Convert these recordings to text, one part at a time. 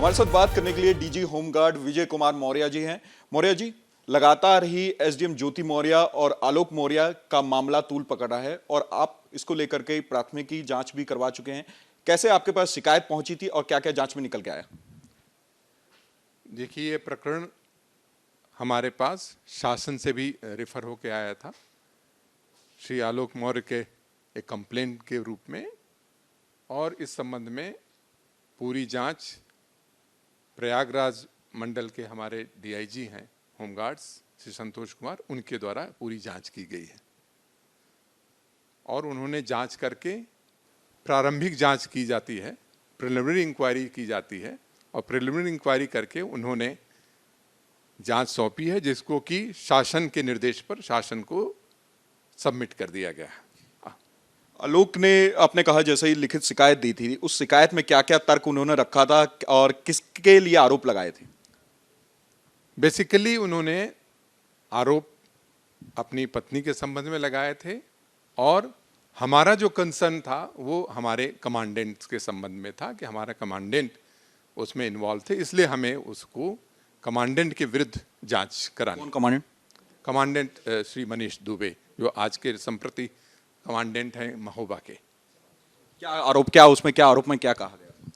हमारे साथ बात करने के लिए डीजी होमगार्ड विजय कुमार मौर्य जी हैं। मौर्य जी, लगातार ही एसडीएम ज्योति मौर्य और आलोक मौर्य का मामला तूल पकड़ रहा है और आप इसको लेकर के प्राथमिकी जांच भी करवा चुके हैं। कैसे आपके पास शिकायत पहुंची थी और क्या क्या जांच में निकल के आया? देखिए, ये प्रकरण हमारे पास शासन से भी रेफर होके आया था, श्री आलोक मौर्य के एक कंप्लेंट के रूप में, और इस संबंध में पूरी जांच प्रयागराज मंडल के हमारे डीआईजी हैं होमगार्ड्स श्री संतोष कुमार, उनके द्वारा पूरी जांच की गई है। और उन्होंने जांच करके, प्रारंभिक जांच की जाती है, प्रिलिमिनरी इंक्वायरी की जाती है, और प्रिलिमिनरी इंक्वायरी करके उन्होंने जांच सौंपी है, जिसको कि शासन के निर्देश पर शासन को सबमिट कर दिया गया है। आलोक ने आपने कहा जैसे ही लिखित शिकायत दी थी, उस शिकायत में क्या क्या तर्क उन्होंने रखा था और किसके लिए आरोप लगाए थे? बेसिकली उन्होंने आरोप अपनी पत्नी के संबंध में लगाए थे, और हमारा जो कंसर्न था वो हमारे कमांडेंट के संबंध में था कि हमारा कमांडेंट उसमें इन्वॉल्व थे, इसलिए हमें उसको कमांडेंट के विरुद्ध जांच करानी। कौन कमांडेंट? कमांडेंट श्री मनीष दुबे, जो आज के संप्रति कमांडेंट हैं महोबा के। क्या आरोप, क्या उसमें, क्या आरोप में क्या कहा गया?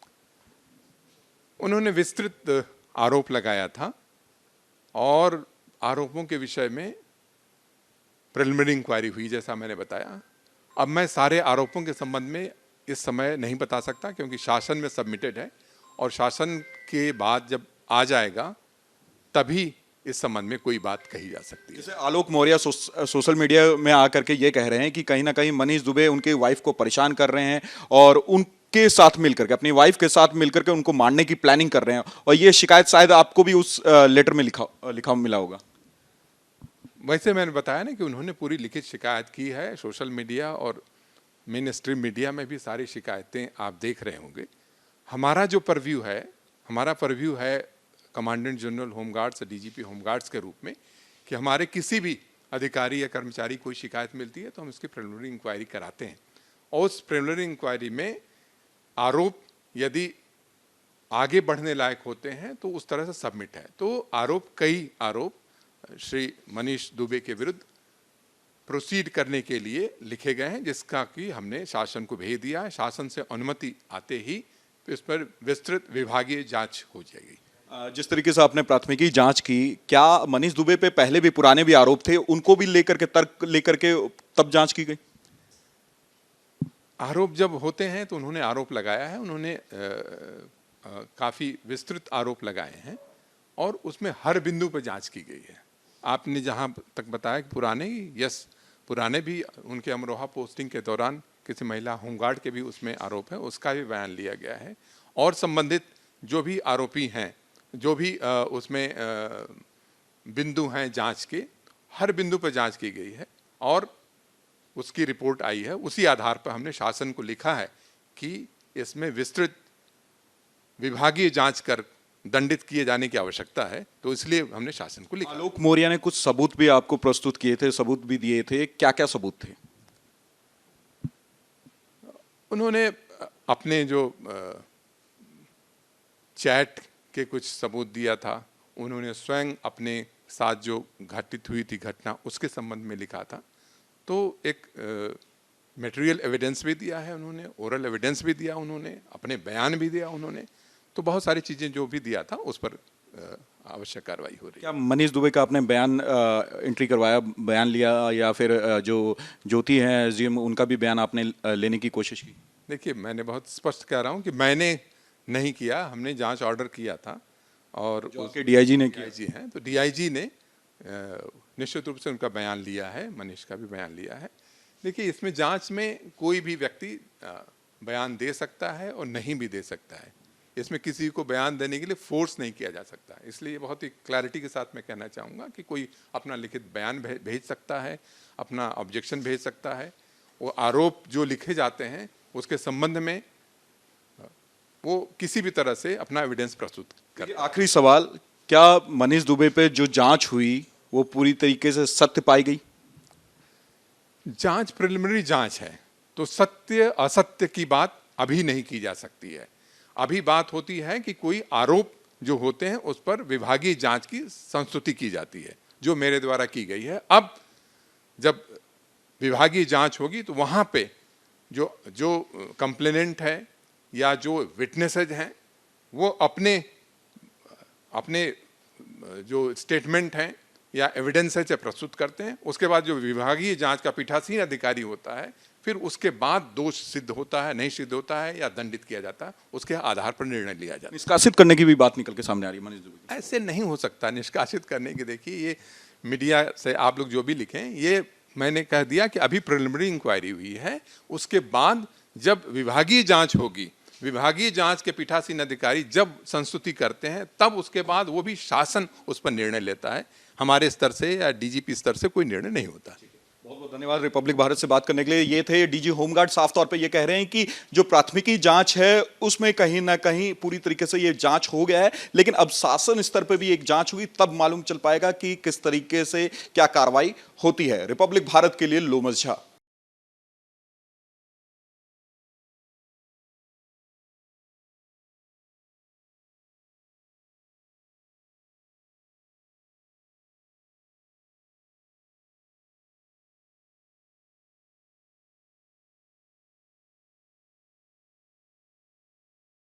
उन्होंने विस्तृत आरोप लगाया था, और आरोपों के विषय में प्रिलिमिनरी इंक्वायरी हुई, जैसा मैंने बताया। अब मैं सारे आरोपों के संबंध में इस समय नहीं बता सकता, क्योंकि शासन में सबमिटेड है, और शासन के बाद जब आ जाएगा तभी इस संबंध में कोई बात कही जा सकती है। जैसे आलोक मौर्य सोशल मीडिया में आकर के ये कह रहे हैं कि कहीं ना कहीं मनीष दुबे उनकी वाइफ को परेशान कर रहे हैं और उनके साथ मिलकर के, अपनी वाइफ के साथ मिलकर के उनको मारने की प्लानिंग कर रहे हैं, और ये शिकायत शायद आपको भी उस लेटर में लिखा मिला होगा। वैसे मैंने बताया ना कि उन्होंने पूरी लिखित शिकायत की है। सोशल मीडिया और मेन स्ट्रीम मीडिया में भी सारी शिकायतें आप देख रहे होंगे। हमारा जो परव्यू है, हमारा परव्यू है commandant general home guards, DGP home guards के रूप में, कि हमारे किसी भी अधिकारी या कर्मचारी कोई शिकायत मिलती है तो हम इसकी प्रिलिमिनरी इंक्वायरी कराते हैं, और उस प्रिलिमिनरी इंक्वायरी में आरोप यदि आगे बढ़ने लायक होते हैं तो उस तरह से सबमिट है। तो कई आरोप श्री मनीष दुबे के विरुद्ध प्रोसीड करने के लिए लिखे गए हैं, जिसका कि हमने शासन को भेज दिया है। शासन से अनुमति आते ही तो इस पर विस्तृत विभागीय जांच हो जाएगी। जिस तरीके से आपने प्राथमिकी जांच की, क्या मनीष दुबे पे पहले भी पुराने भी आरोप थे, उनको भी लेकर के, तर्क लेकर के तब जांच की गई? आरोप जब होते हैं तो उन्होंने आरोप लगाया है, उन्होंने काफी विस्तृत आरोप लगाए हैं, और उसमें हर बिंदु पर जांच की गई है। आपने जहां तक बताया कि पुराने भी उनके अमरोहा पोस्टिंग के दौरान किसी महिला होमगार्ड के भी उसमें आरोप है, उसका भी बयान लिया गया है, और संबंधित जो भी आरोपी हैं, जो भी उसमें बिंदु हैं जांच के, हर बिंदु पर जांच की गई है, और उसकी रिपोर्ट आई है। उसी आधार पर हमने शासन को लिखा है कि इसमें विस्तृत विभागीय जांच कर दंडित किए जाने की आवश्यकता है, तो इसलिए हमने शासन को लिखा। आलोक मौर्य ने कुछ सबूत भी आपको प्रस्तुत किए थे, सबूत भी दिए थे, क्या क्या सबूत थे? उन्होंने अपने जो चैट के कुछ सबूत दिया था, उन्होंने स्वयं अपने साथ जो घटित हुई थी घटना, उसके संबंध में लिखा था। तो एक मटेरियल एविडेंस भी दिया है उन्होंने, ओरल एविडेंस भी दिया उन्होंने, अपने बयान भी दिया उन्होंने। तो बहुत सारी चीज़ें जो भी दिया था उस पर आवश्यक कार्रवाई हो रही है। क्या मनीष दुबे का आपने बयान एंट्री करवाया, बयान लिया, या फिर जो ज्योति है एसडीएम, उनका भी बयान आपने लेने की कोशिश की? देखिए, मैंने बहुत स्पष्ट कह रहा हूँ कि मैंने नहीं किया, हमने जांच ऑर्डर किया था, और उसके डीआईजी ने किया। डीआईजी हैं, तो डीआईजी ने निश्चित रूप से उनका बयान लिया है, मनीष का भी बयान लिया है। देखिए, इसमें जांच में कोई भी व्यक्ति बयान दे सकता है और नहीं भी दे सकता है। इसमें किसी को बयान देने के लिए फोर्स नहीं किया जा सकता, इसलिए बहुत ही क्लैरिटी के साथ मैं कहना चाहूँगा कि कोई अपना लिखित बयान भेज सकता है, अपना ऑब्जेक्शन भेज सकता है। वो आरोप जो लिखे जाते हैं उसके संबंध में वो किसी भी तरह से अपना एविडेंस प्रस्तुत कर। आखिरी सवाल, क्या मनीष दुबे पे जो जांच हुई वो पूरी तरीके से सत्य पाई गई? जांच प्रिलिमिनरी जांच है, तो सत्य असत्य की बात अभी नहीं की जा सकती है। अभी बात होती है कि कोई आरोप जो होते हैं उस पर विभागीय जांच की संस्तुति की जाती है, जो मेरे द्वारा की गई है। अब जब विभागीय जांच होगी तो वहां पे जो जो कंप्लेनेंट है या जो विटनेसेज हैं वो अपने अपने जो स्टेटमेंट हैं या एविडेंस है प्रस्तुत करते हैं। उसके बाद जो विभागीय जांच का पीठासीन अधिकारी होता है, फिर उसके बाद दोष सिद्ध होता है, नहीं सिद्ध होता है या दंडित किया जाता है, उसके आधार पर निर्णय लिया जाता है। निष्कासित करने की भी बात निकल के सामने आ रही है मनीष दुबे। ऐसे नहीं हो सकता निष्कासित करने की। देखिए, ये मीडिया से आप लोग जो भी लिखें, ये मैंने कह दिया कि अभी प्रिलिमिनरी इंक्वायरी हुई है, उसके बाद जब विभागीय जांच होगी, विभागीय जांच के पीठासीन अधिकारी जब संस्तुति करते हैं, तब उसके बाद वो भी शासन उस पर निर्णय लेता है। हमारे स्तर से या डीजीपी स्तर से कोई निर्णय नहीं होता। बहुत बहुत धन्यवाद रिपब्लिक भारत से बात करने के लिए। ये थे डीजी होमगार्ड। साफ तौर पे ये कह रहे हैं कि जो प्राथमिकी जांच है उसमें कहीं ना कहीं पूरी तरीके से ये जांच हो गया है, लेकिन अब शासन स्तर पे भी एक जांच हुई, तब मालूम चल पाएगा कि किस तरीके से क्या कार्रवाई होती है। रिपब्लिक भारत के लिए लोमस झा।